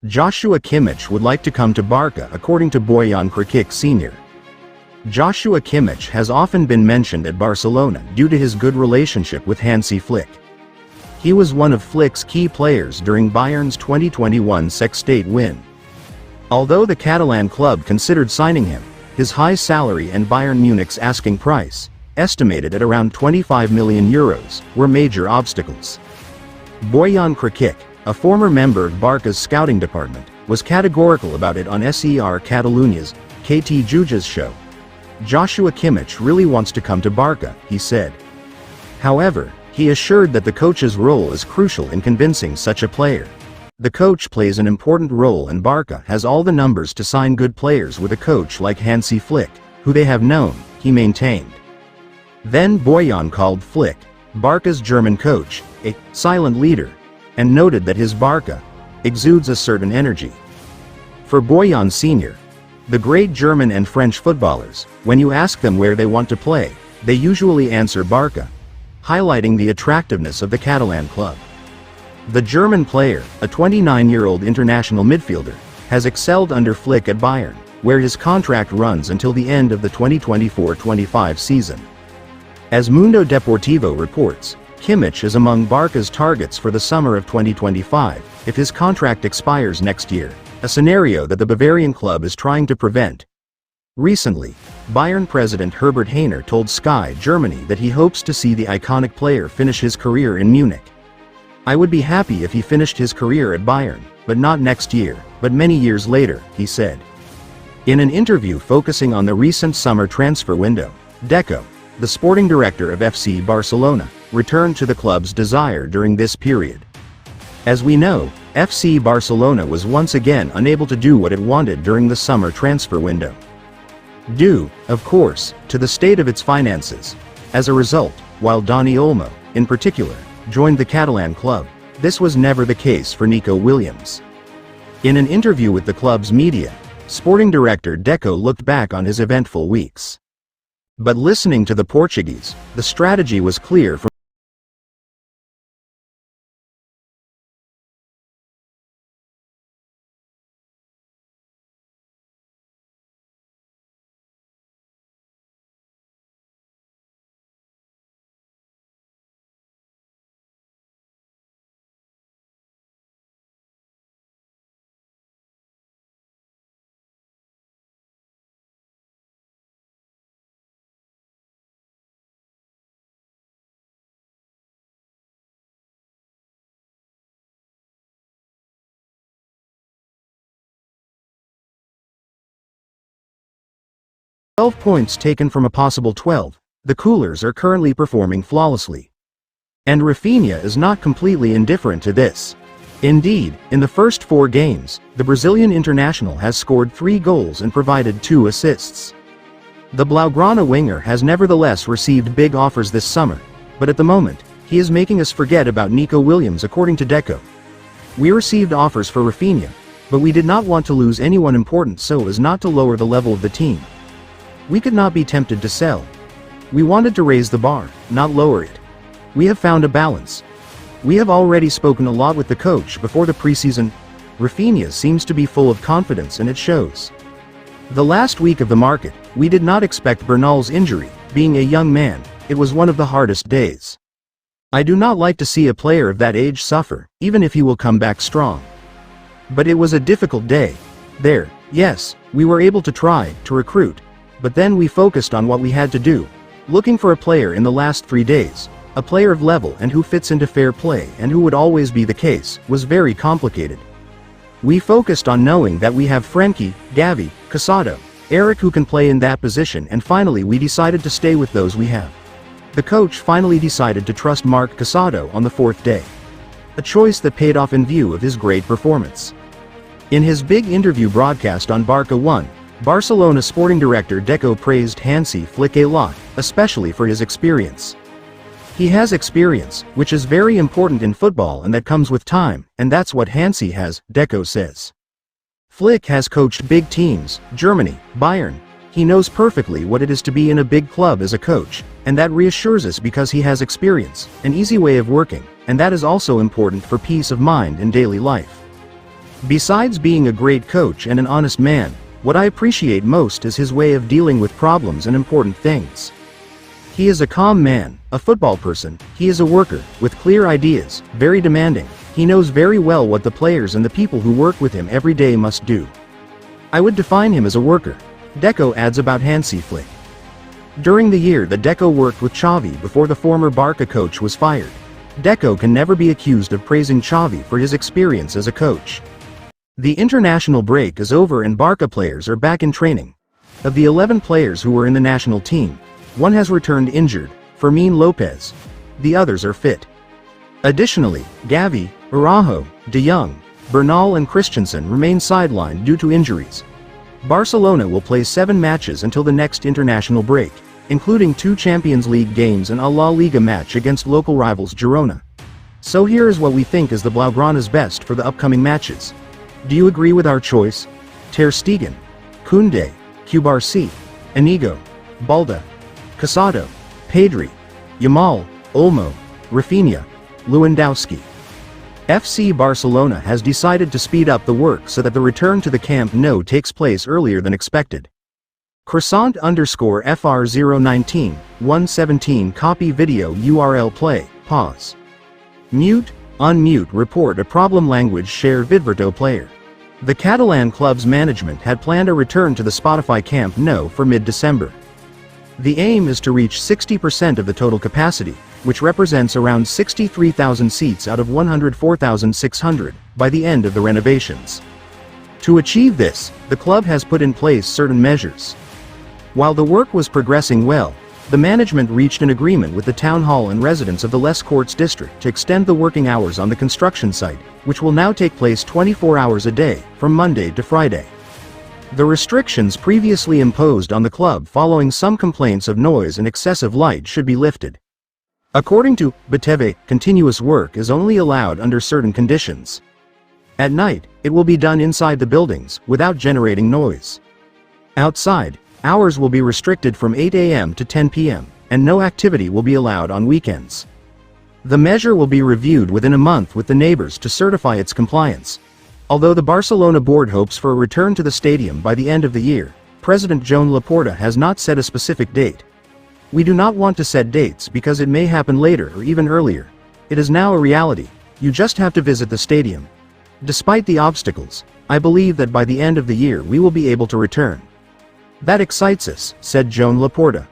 Joshua Kimmich would like to come to Barça according to Bojan Krikic Sr. Joshua Kimmich has often been mentioned at Barcelona due to his good relationship with Hansi Flick. He was one of Flick's key players during Bayern's 2021 sextette win. Although the Catalan club considered signing him, his high salary and Bayern Munich's asking price, estimated at around €25 million, were major obstacles. Bojan Krikic, a former member of Barca's scouting department, was categorical about it on SER Catalunya's KT Jujas show. "Joshua Kimmich really wants to come to Barca," he said. However, he assured that the coach's role is crucial in convincing such a player. "The coach plays an important role and Barca has all the numbers to sign good players with a coach like Hansi Flick, who they have known," he maintained. Then Bojan called Flick, Barca's German coach, a "silent leader," and noted that his Barca exudes a certain energy. For Bojan Sr., the great German and French footballers, when you ask them where they want to play, they usually answer Barca, highlighting the attractiveness of the Catalan club. The German player, a 29-year-old international midfielder, has excelled under Flick at Bayern, where his contract runs until the end of the 2024-25 season. As Mundo Deportivo reports, Kimmich is among Barca's targets for the summer of 2025, if his contract expires next year, a scenario that the Bavarian club is trying to prevent. Recently, Bayern president Herbert Hainer told Sky Germany that he hopes to see the iconic player finish his career in Munich. "I would be happy if he finished his career at Bayern, but not next year, but many years later," he said. In an interview focusing on the recent summer transfer window, Deco, the sporting director of FC Barcelona, returned to the club's desire during this period. "As we know, FC Barcelona was once again unable to do what it wanted during the summer transfer window. Due, of course, to the state of its finances. As a result, while Dani Olmo, in particular, joined the Catalan club, this was never the case for Nico Williams." In an interview with the club's media, sporting director Deco looked back on his eventful weeks. But listening to the Portuguese, the strategy was clear from points taken from a possible 12, the Coolers are currently performing flawlessly. And Rafinha is not completely indifferent to this. Indeed, in the first 4 games, the Brazilian international has scored 3 goals and provided 2 assists. The Blaugrana winger has nevertheless received big offers this summer, but at the moment, he is making us forget about Nico Williams according to Deco. "We received offers for Rafinha, but we did not want to lose anyone important so as not to lower the level of the team. We could not be tempted to sell. We wanted to raise the bar, not lower it. We have found a balance. We have already spoken a lot with the coach before the preseason. Rafinha seems to be full of confidence and it shows. The last week of the market, we did not expect Bernal's injury. Being a young man, it was one of the hardest days. I do not like to see a player of that age suffer, even if he will come back strong. But it was a difficult day. There, yes, we were able to try to recruit. But then we focused on what we had to do. Looking for a player in the last 3 days, a player of level and who fits into fair play and who would always be the case, was very complicated. We focused on knowing that we have Frenkie, Xavi, Casado, Eric who can play in that position and finally we decided to stay with those we have. The coach finally decided to trust Marc Casado on the 4th day. A choice that paid off in view of his great performance." In his big interview broadcast on Barca 1, Barcelona sporting director Deco praised Hansi Flick a lot, especially for his experience. "He has experience, which is very important in football and that comes with time, and that's what Hansi has," Deco says. "Flick has coached big teams, Germany, Bayern. He knows perfectly what it is to be in a big club as a coach, and that reassures us because he has experience, an easy way of working, and that is also important for peace of mind in daily life. Besides being a great coach and an honest man, what I appreciate most is his way of dealing with problems and important things. He is a calm man, a football person, he is a worker, with clear ideas, very demanding, he knows very well what the players and the people who work with him every day must do. I would define him as a worker. Deco adds about Hansi Flick. During the year that Deco worked with Xavi before the former Barça coach was fired, Deco can never be accused of praising Xavi for his experience as a coach. The international break is over and Barça players are back in training. Of the 11 players who were in the national team, one has returned injured, Fermin Lopez. The others are fit. Additionally, Xavi, Araujo, De Jong, Bernal and Christensen remain sidelined due to injuries. Barcelona will play 7 matches until the next international break, including 2 Champions League games and a La Liga match against local rivals Girona. So here is what we think is the Blaugrana's best for the upcoming matches. Do you agree with our choice? Ter Stegen, Koundé, Cubarsí, Inigo, Balda, Casado, Pedri, Yamal, Olmo, Rafinha, Lewandowski. FC Barcelona has decided to speed up the work so that the return to the Camp Nou takes place earlier than expected. Croissant_FR019, 117 copy video URL play, pause. Mute, unmute report a problem language share vidverto player. The Catalan club's management had planned a return to the Spotify Camp Nou for mid-December. The aim is to reach 60% of the total capacity, which represents around 63,000 seats out of 104,600, by the end of the renovations. To achieve this, the club has put in place certain measures. While the work was progressing well, the management reached an agreement with the town hall and residents of the Les Corts district to extend the working hours on the construction site, which will now take place 24 hours a day, from Monday to Friday. The restrictions previously imposed on the club following some complaints of noise and excessive light should be lifted. According to BTV, continuous work is only allowed under certain conditions. At night, it will be done inside the buildings, without generating noise. Outside, hours will be restricted from 8 a.m. to 10 p.m., and no activity will be allowed on weekends. The measure will be reviewed within a month with the neighbors to certify its compliance. Although the Barcelona board hopes for a return to the stadium by the end of the year, President Joan Laporta has not set a specific date. We do not want to set dates because it may happen later or even earlier. It is now a reality, you just have to visit the stadium. Despite the obstacles, I believe that by the end of the year we will be able to return. That excites us, said Joan Laporta.